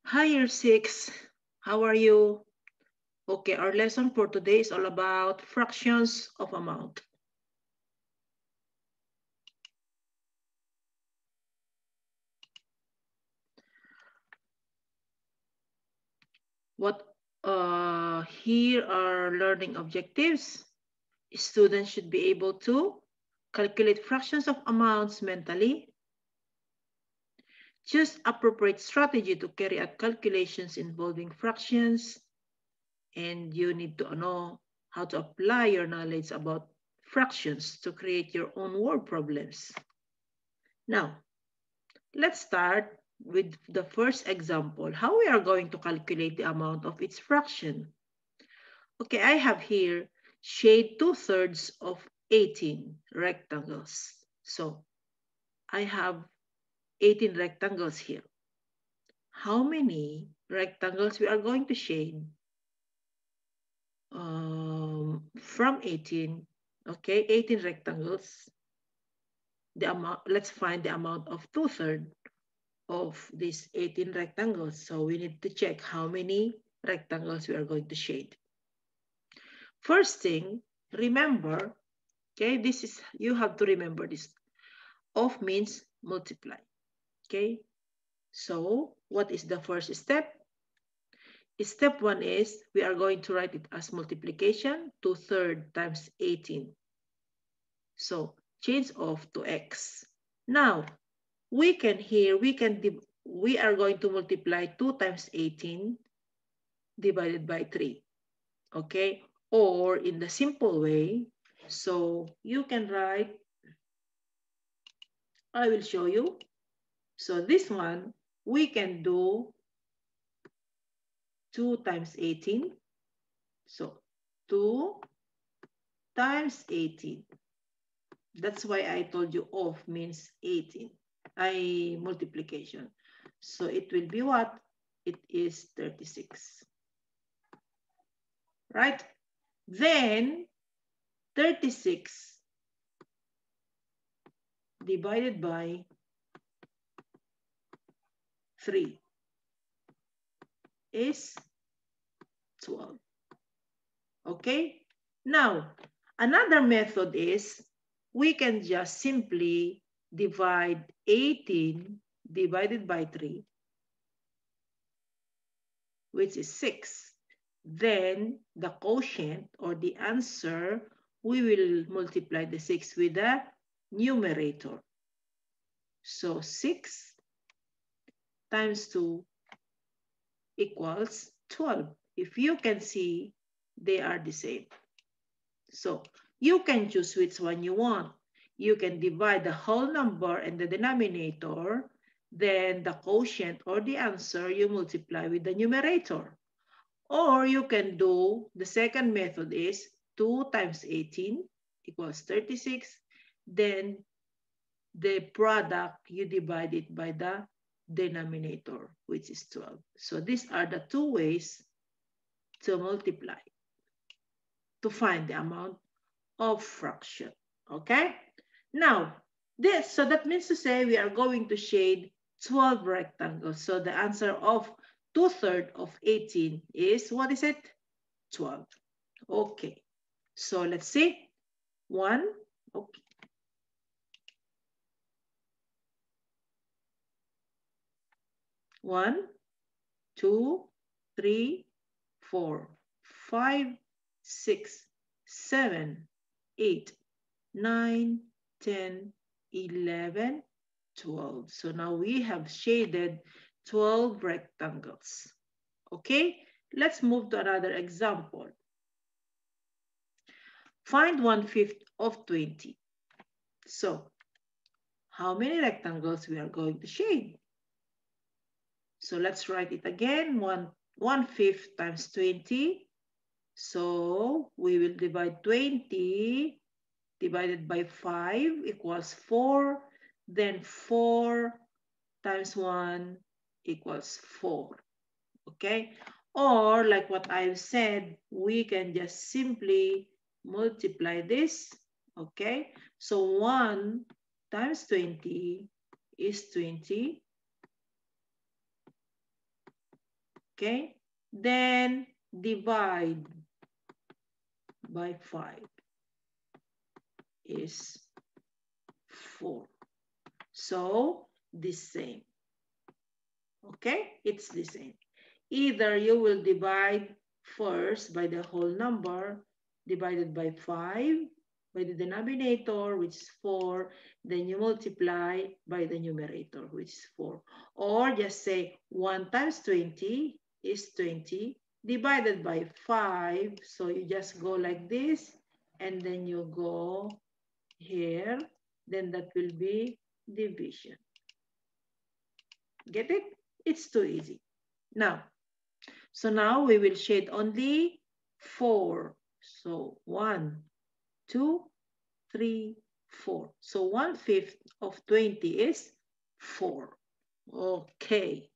Hi, year 6. How are you? Okay, our lesson for today is all about fractions of amount. What here are learning objectives. Students should be able to calculate fractions of amounts mentally, choose appropriate strategy to carry out calculations involving fractions, and you need to know how to apply your knowledge about fractions to create your own word problems. Now, let's start with the first example, how we are going to calculate the amount of its fraction. Okay, I have here shade 2/3 of 18 rectangles. So I have 18 rectangles here. How many rectangles we are going to shade from 18? Okay, 18 rectangles. The amount, let's find the amount of 2/3 of these 18 rectangles. So we need to check how many rectangles we are going to shade. First thing, remember, okay, this is, you have to remember this. Of means multiply, okay? So what is the first step? Step 1 is we are going to write it as multiplication, 2/3 times 18. So change of to x. Now, we are going to multiply 2 times 18 divided by 3, okay? Or in the simple way, so you can write, I will show you. So this one, we can do 2 times 18. So 2 times 18. That's why I told you of means 18. Multiplication. So it will be what? It is 36. Right? Then 36 divided by 3 is 12. Okay? Now, another method is we can just simply divide 18 divided by 3, which is 6. Then the quotient or the answer, we will multiply the 6 with the numerator. So 6 times 2 equals 12. If you can see, they are the same. So you can choose which one you want. You can divide the whole number and the denominator, then the quotient or the answer you multiply with the numerator. Or you can do, the second method is 2 times 18 equals 36. Then the product, you divide it by the denominator, which is 12. So these are the two ways to multiply, to find the amount of fraction, okay? Now, so that means to say we are going to shade 12 rectangles. So the answer of 2/3 of 18 is, what is it? 12. Okay, so let's see. 1, okay. 1, 2, 3, 4, 5, 6, 7, 8, 9, 10, 11, 12. So now we have shaded 12 rectangles. Okay, let's move to another example. Find 1/5 of 20. So how many rectangles we are going to shade? So let's write it again. 1/5 times 20. So we will divide 20 divided by 5 equals 4. Then 4 times 1 equals 4. Okay? Or like what I've said, we can just simply multiply this. Okay? So 1 times 20 is 20. Okay? Then divide by 5 is 4. So, the same. Okay? It's the same. Either you will divide first by the whole number divided by 5 by the denominator, which is 4, then you multiply by the numerator, which is 4. Or just say 1 times 20 is 20 divided by 5. So you just go like this, and then you go here, then that will be division. Get it? It's too easy. Now, so now we will shade only 4. So 1, 2, 3, 4. So 1/5 of 20 is 4. Okay.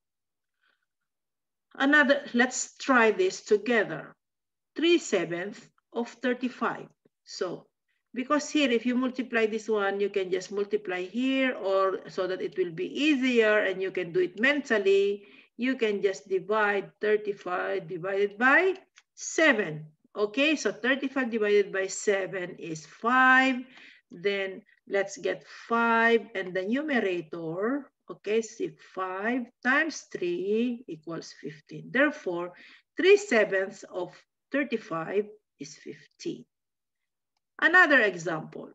Another, let's try this together. 3/7 of 35. So, because here, if you multiply this one, you can just multiply here, or so that it will be easier and you can do it mentally. You can just divide 35 divided by 7. Okay, so 35 divided by 7 is 5. Then let's get 5 and the numerator. Okay, see 5 times 3 equals 15. Therefore, 3/7 of 35 is 15. Another example.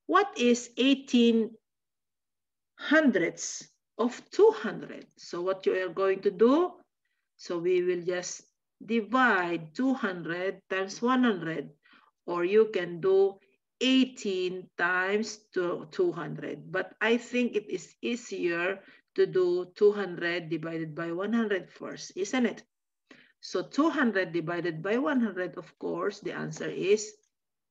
What is 18 hundredths of 200? So what you are going to do? So we will just divide 200 times 100, or you can do 18 times 200. But I think it is easier to do 200 divided by 100 first, isn't it? So 200 divided by 100, of course, the answer is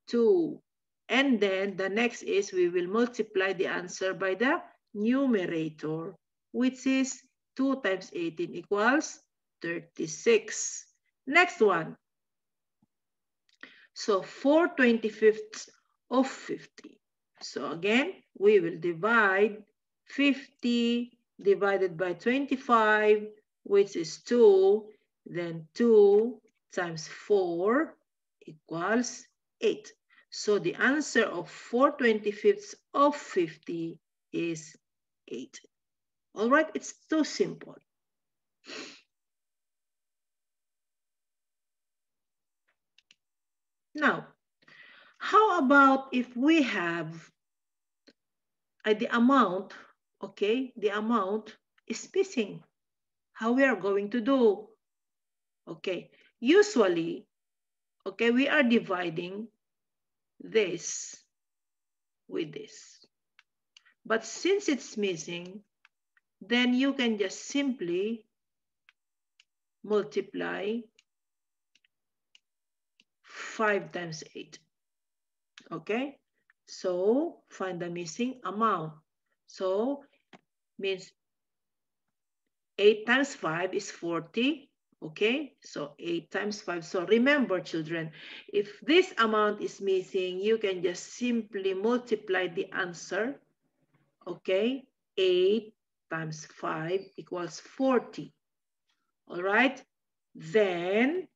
2. And then the next is we will multiply the answer by the numerator, which is 2 times 18 equals 36. Next one. So 4/25 of 50. So again, we will divide 50 divided by 25, which is 2. Then 2 times 4 equals 8. So the answer of 4/25 of 50 is 8. All right, it's too simple. Now, how about if we have the amount, okay, the amount is missing? How we are going to do? Okay, usually, okay, we are dividing this with this. But since it's missing, then you can just simply multiply 5 times 8. Okay, so find the missing amount. So means 8 times 5 is 40. Okay, so 8 times 5. So remember, children, if this amount is missing, you can just simply multiply the answer. Okay, 8 times 5 equals 40. All right, then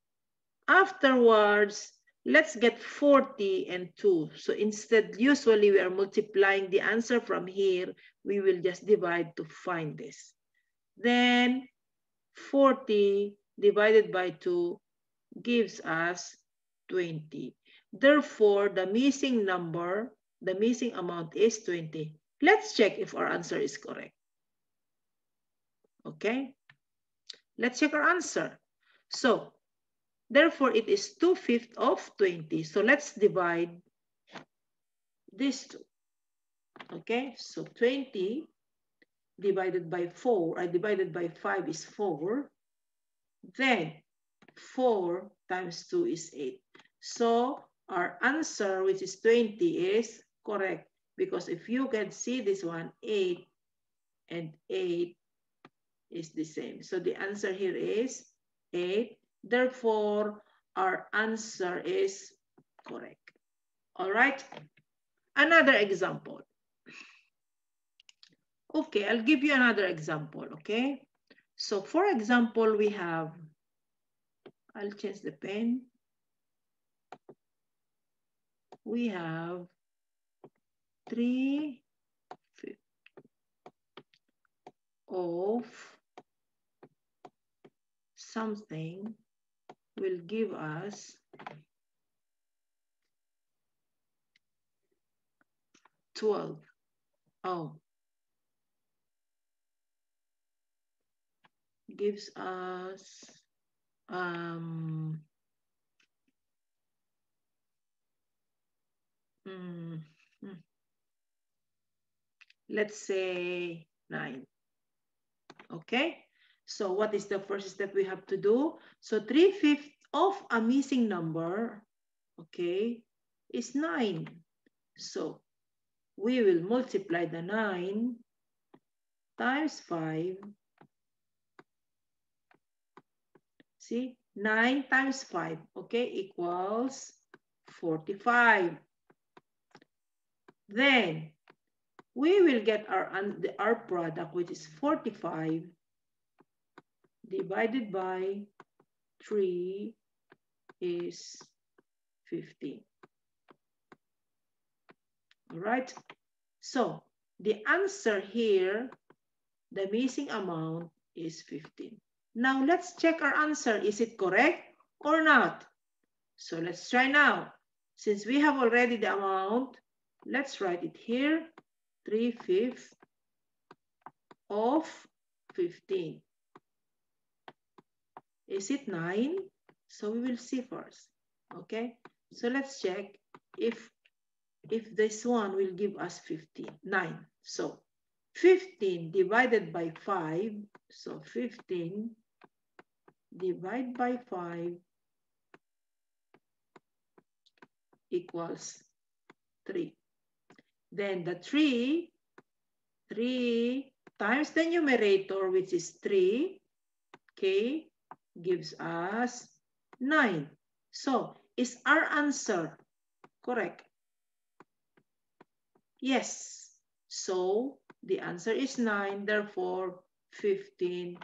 afterwards, let's get 40 and 2. So instead, usually we are multiplying the answer from here. We will just divide to find this. Then 40 divided by 2 gives us 20. Therefore, the missing number, the missing amount is 20. Let's check if our answer is correct. Okay, let's check our answer. So, therefore, it is 2/5 of 20. So let's divide these two. Okay, so 20 divided by 4, divided by 5 is 4. Then 4 times 2 is 8. So our answer, which is 20, is correct. Because if you can see this one, 8 and 8 is the same. So the answer here is 8. Therefore, our answer is correct. All right. Another example. Okay, I'll give you another example, okay? So for example, we have, I'll change the pen. We have 3/5 of something will give us 12. Oh, gives us let's say 9. Okay, so what is the first step we have to do? So 3/5 of a missing number, okay, is 9. So we will multiply the 9 times 5. See, 9 times 5, okay, equals 45. Then we will get our product, which is 45 divided by 3 is 15. All right. So the answer here, the missing amount is 15. Now let's check our answer. Is it correct or not? So let's try now. Since we have already the amount, let's write it here. 3/5 of 15. Is it 9? So we will see first. Okay. So let's check if this one will give us 9. So 15 divided by 5. So 15 divided by 5 equals 3. Then the 3 times the numerator, which is 3, okay, gives us 9. So is our answer correct? Yes. So the answer is 9, therefore 15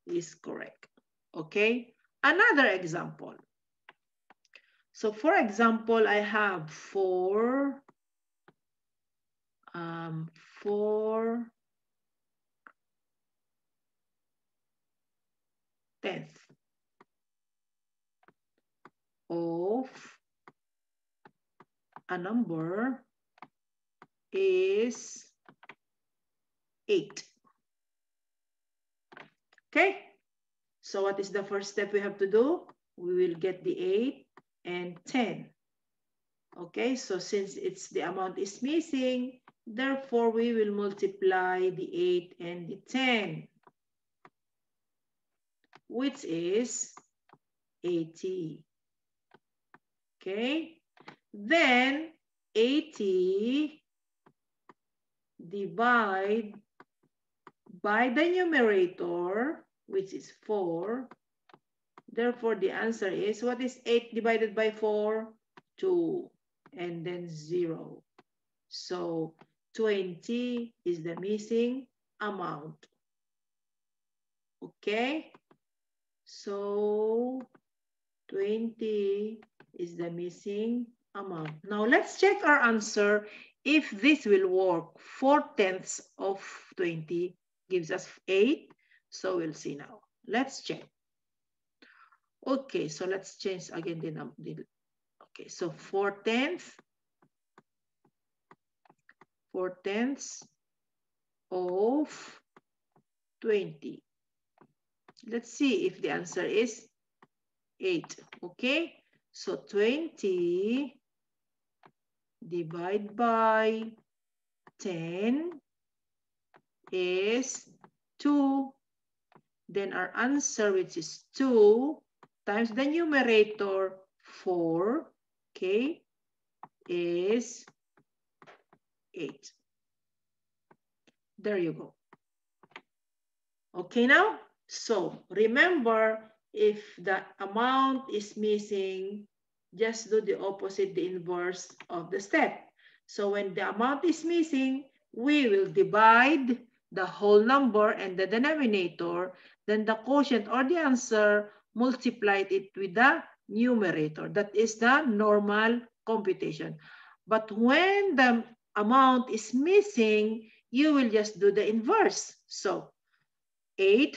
is correct. Okay, another example. So for example, I have 4 tenths of a number is 8. Okay, so what is the first step we have to do? We will get the 8 and 10. Okay, so since the amount is missing, therefore we will multiply the 8 and the 10, which is 80. Okay, then 80 divide by the numerator, which is 4. Therefore, the answer is, what is 8 divided by 4? 2, and then 0. So 20 is the missing amount. Okay, so 20 is the missing amount. Now let's check our answer if this will work. 4/10 of 20 gives us 8. So we'll see now. Let's check. Okay, so let's change again the number. Okay, so 4/10 of 20. Let's see if the answer is 8. Okay, so 20 divided by 10 is 2. Then our answer, which is 2 times the numerator 4, okay, is 8. There you go. Okay, now, so remember, if the amount is missing, just do the opposite, the inverse of the step. So when the amount is missing, we will divide the whole number and the denominator, then the quotient or the answer, multiplied it with the numerator. That is the normal computation. But when the amount is missing, you will just do the inverse. So 8,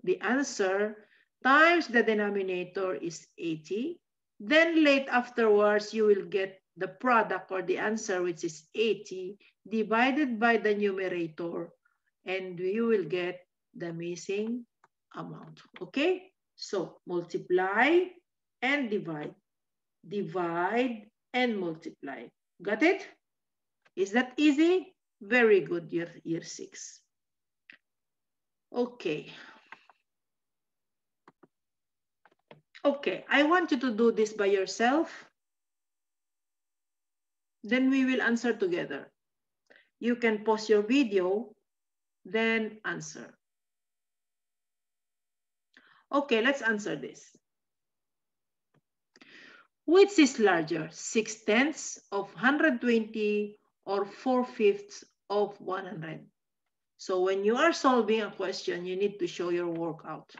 the answer, times the denominator is 80. Then late afterwards, you will get the product or the answer, which is 80, divided by the numerator, and you will get the missing amount. Okay? So multiply and divide. Divide and multiply. Got it? Is that easy? Very good, year 6. Okay. Okay, I want you to do this by yourself. Then we will answer together. You can pause your video, then answer. Okay, let's answer this. Which is larger, 6/10 of 120 or 4/5 of 100? So when you are solving a question, you need to show your workout.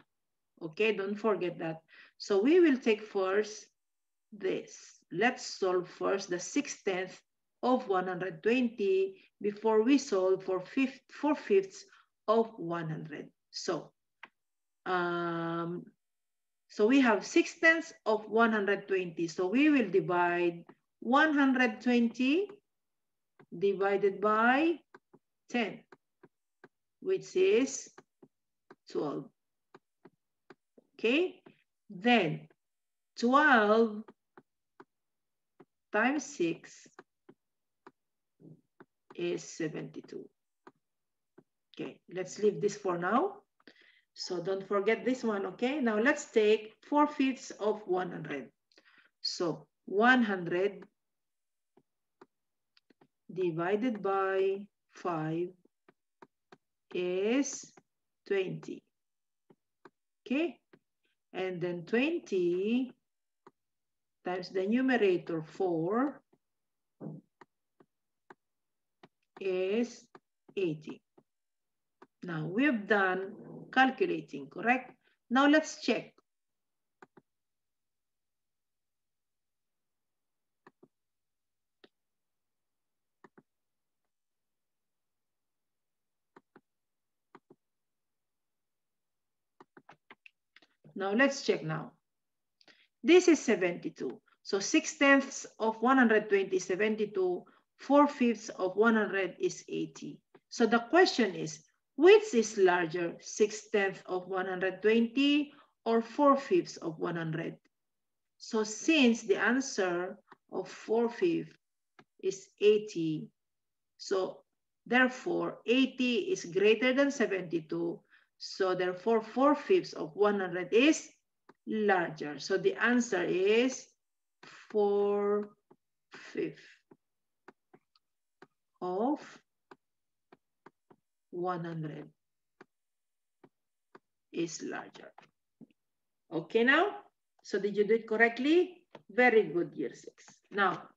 Okay, don't forget that. So we will take first this. Let's solve first the 6/10 of 120 before we solve for 4/5 of 100. So we have 6/10 of 120. So we will divide 120 divided by 10, which is 12. Okay, then 12 times 6 is 72. Okay, let's leave this for now. So don't forget this one, okay? Now let's take 4/5 of 100. So 100 divided by 5 is 20. Okay? And then 20 times the numerator 4 is 80. Now we have done calculating, correct? Now let's check. Now let's check now. This is 72. So 6/10 of 120 is 72. 4/5 of 100 is 80. So the question is, which is larger, 6/10 of 120 or 4/5 of 100? So since the answer of 4/5 is 80, so therefore 80 is greater than 72. So therefore 4/5 of 100 is larger. So the answer is 4/5 of 100 is larger. Okay now? So did you do it correctly? Very good, year 6. Now,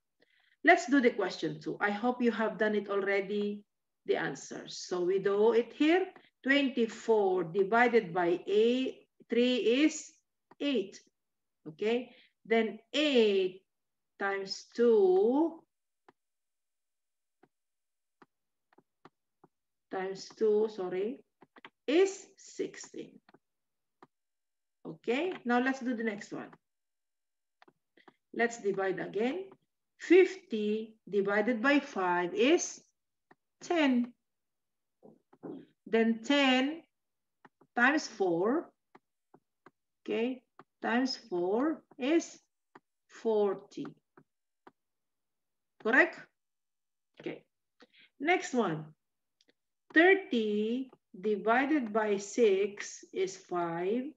let's do the question 2. I hope you have done it already, the answers. So we do it here. 24 divided by 3 is 8. Okay? Then 8 times 2 is 16. Okay, now let's do the next one. Let's divide again. 50 divided by 5 is 10. Then 10 times 4, okay, times 4 is 40. Correct? Okay. Next one. 30 divided by 6 is 5.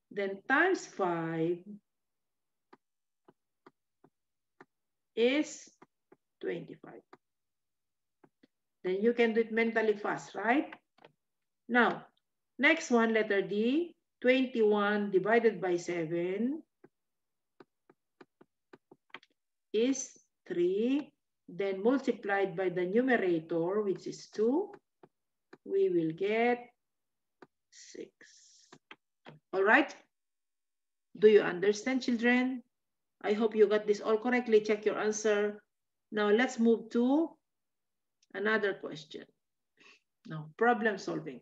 Then times 5 is 25. Then you can do it mentally fast, right? Now, next one, letter D. 21 divided by 7 is 3. then multiplied by the numerator, which is 2, we will get 6. All right? Do you understand, children? I hope you got this all correctly. Check your answer. Now let's move to another question. Now, problem solving.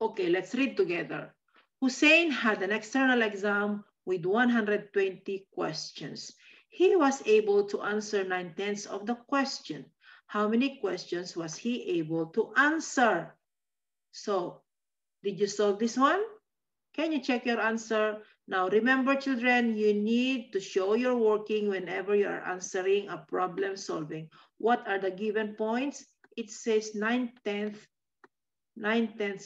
Okay, let's read together. Hussein had an external exam with 120 questions. He was able to answer 9/10 of the question. How many questions was he able to answer? So, did you solve this one? Can you check your answer? Now, remember, children, you need to show your working whenever you are answering a problem solving. What are the given points? It says 9/10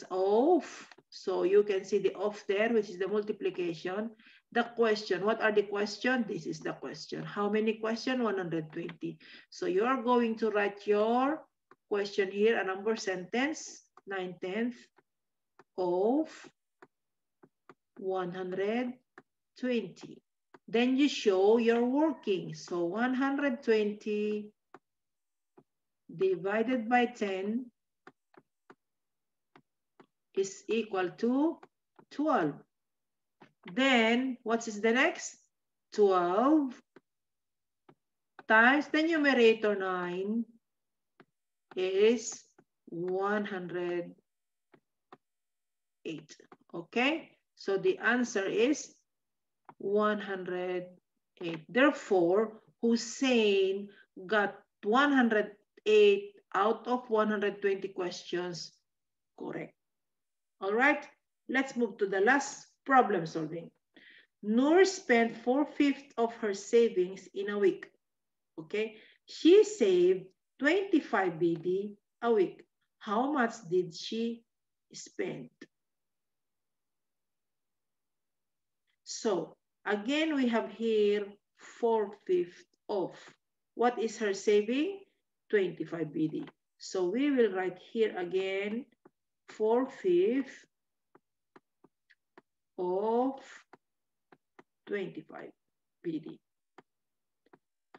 of. So you can see the of there, which is the multiplication. The question, what are the question? This is the question. How many question? 120. So you are going to write your question here, a number sentence, 9/10 of 120. Then you show your working. So 120 divided by 10 is equal to 12. Then what is the next? 12 times the numerator 9 is 108. Okay? So the answer is 108. Therefore, Hussein got 108 out of 120 questions correct. All right, let's move to the last problem solving. Noor spent 4/5 of her savings in a week. Okay, she saved 25 BD a week. How much did she spend? So again, we have here 4/5 of. What is her saving? 25 BD. So we will write here again 4/5 of 25 BD.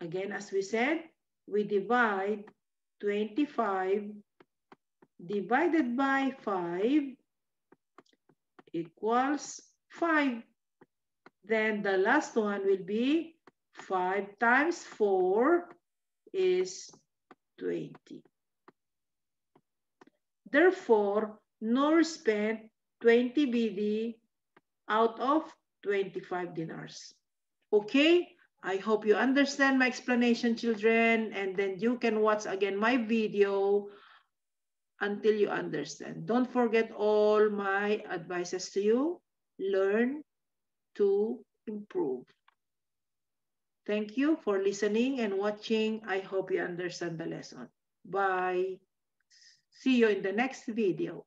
Again, as we said, we divide 25 divided by 5 equals 5. Then the last one will be 5 times 4 is 20. Therefore, Noor spent 20 BD out of 25 dinars. Okay, I hope you understand my explanation, children, and then you can watch again my video until you understand. Don't forget all my advices to you. Learn to improve. Thank you for listening and watching. I hope you understand the lesson. Bye. See you in the next video.